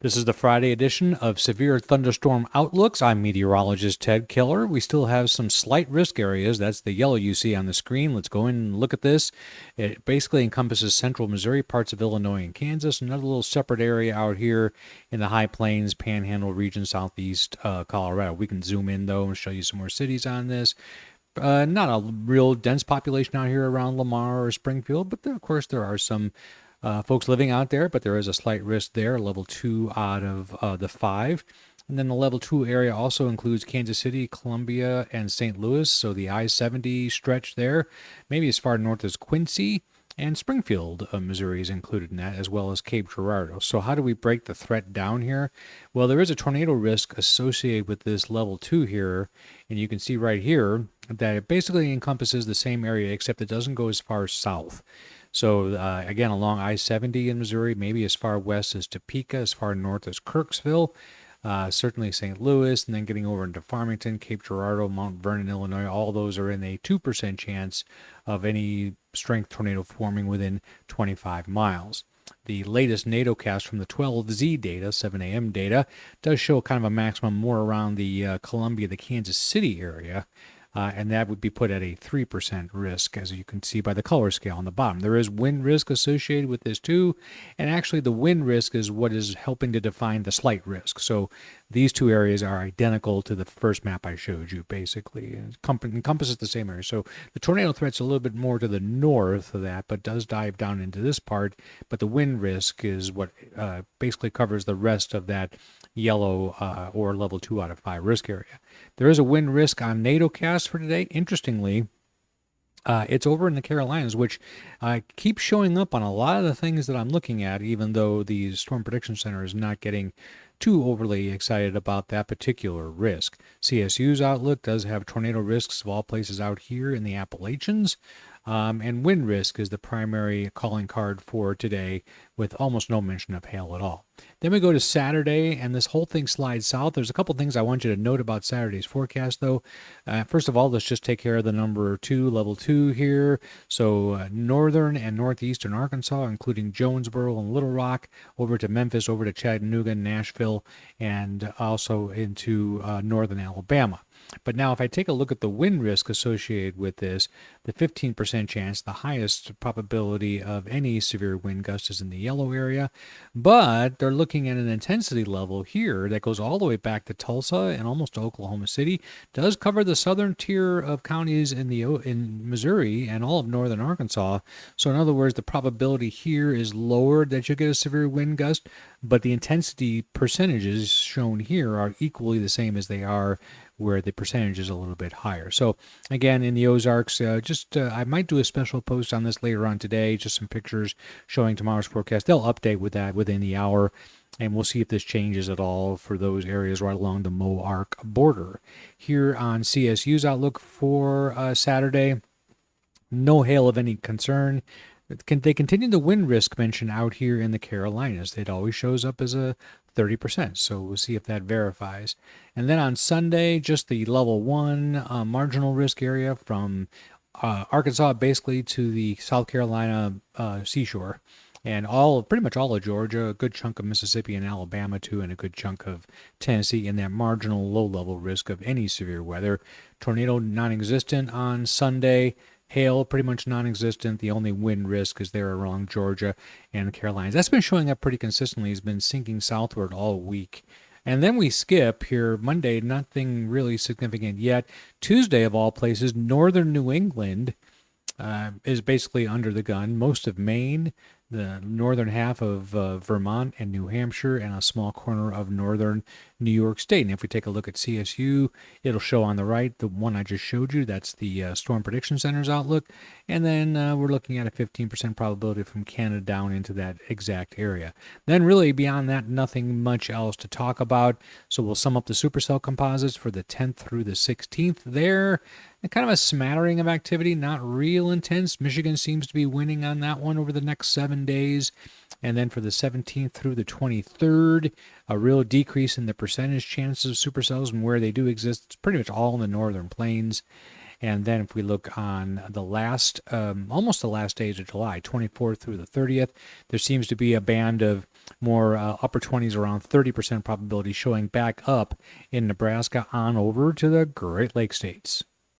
This is the Friday edition of Severe Thunderstorm Outlooks. I'm meteorologist Ted Keller. We still have some slight risk areas. That's the yellow you see on the screen. Let's go in and look at this. It basically encompasses central Missouri, parts of Illinois and Kansas, another little separate area out here in the High Plains, Panhandle region, southeast Colorado. We can zoom in, though, and show you some more cities on this. Not a real dense population out here around Lamar or Springfield, but of course there are some folks living out there, but there is a slight risk there, level 2 out of the 5. And then the level 2 area also includes Kansas City, Columbia, and St. Louis, so the I-70 stretch there, maybe as far north as Quincy, and Springfield, Missouri is included in that, as well as Cape Girardeau. So how do we break the threat down here? Well, there is a tornado risk associated with this level 2 here, and you can see right here that it basically encompasses the same area, except it doesn't go as far south. So again, along I-70 in Missouri, maybe as far west as Topeka, as far north as Kirksville, certainly St. Louis, and then getting over into Farmington, Cape Girardeau, Mount Vernon, Illinois, all those are in a 2% chance of any strength tornado forming within 25 miles. The latest NATOcast from the 12Z data, 7 a.m. data, does show kind of a maximum more around the Columbia, the Kansas City area. And that would be put at a 3% risk, as you can see by the color scale on the bottom. There is wind risk associated with this too, and actually the wind risk is what is helping to define the slight risk. So these two areas are identical to the first map I showed you, basically. It encompasses the same area. So the tornado threat's a little bit more to the north of that, but does dive down into this part. But the wind risk is what basically covers the rest of that yellow or level 2 out of 5 risk area. There is a wind risk on NATOcast for today. Interestingly, it's over in the Carolinas, which keeps showing up on a lot of the things that I'm looking at, even though the Storm Prediction Center is not getting too overly excited about that particular risk. CSU's outlook does have tornado risks of all places out here in the Appalachians. And wind risk is the primary calling card for today, with almost no mention of hail at all. Then we go to Saturday, and this whole thing slides south. There's a couple things I want you to note about Saturday's forecast, though. First of all, let's just take care of the number 2, level 2 here. So northern and northeastern Arkansas, including Jonesboro and Little Rock, over to Memphis, over to Chattanooga, Nashville, and also into northern Alabama. But now if I take a look at the wind risk associated with this, the 15% chance, the highest probability of any severe wind gust is in the yellow area. But they're looking at an intensity level here that goes all the way back to Tulsa and almost to Oklahoma City, does cover the southern tier of counties in Missouri and all of northern Arkansas. So in other words, the probability here is lower that you'll get a severe wind gust, but the intensity percentages shown here are equally the same as they are where the percentage is a little bit higher. So again, in the Ozarks, I might do a special post on this later on today, just some pictures showing tomorrow's forecast. They'll update with that within the hour, and we'll see if this changes at all for those areas right along the Moark border. Here on CSU's outlook for Saturday, no hail of any concern. They continue the wind risk mention out here in the Carolinas. It always shows up as a 30%, so we'll see if that verifies. And then on Sunday, just the level 1 marginal risk area from Arkansas basically to the South Carolina seashore, and pretty much all of Georgia, a good chunk of Mississippi and Alabama too, and a good chunk of Tennessee in that marginal low-level risk of any severe weather. Tornado non-existent on Sunday. Hail pretty much non-existent. The only wind risk is there along Georgia and the Carolinas. That's been showing up pretty consistently. It's been sinking southward all week. And then we skip here Monday, nothing really significant yet. Tuesday, of all places, northern New England is basically under the gun. Most of Maine, the northern half of Vermont and New Hampshire, and a small corner of northern New York State. And if we take a look at CSU, it'll show on the right the one I just showed you. That's the Storm Prediction Center's outlook. And then we're looking at a 15% probability from Canada down into that exact area. Then really beyond that, nothing much else to talk about. So we'll sum up the supercell composites for the 10th through the 16th there. And kind of a smattering of activity, not real intense. Michigan seems to be winning on that one over the next 7 days. And then for the 17th through the 23rd, a real decrease in the percentage chances of supercells, and where they do exist, it's pretty much all in the northern plains. And then if we look on the last, almost the last days of July, 24th through the 30th, there seems to be a band of more upper 20s, around 30% probability showing back up in Nebraska on over to the Great Lakes states.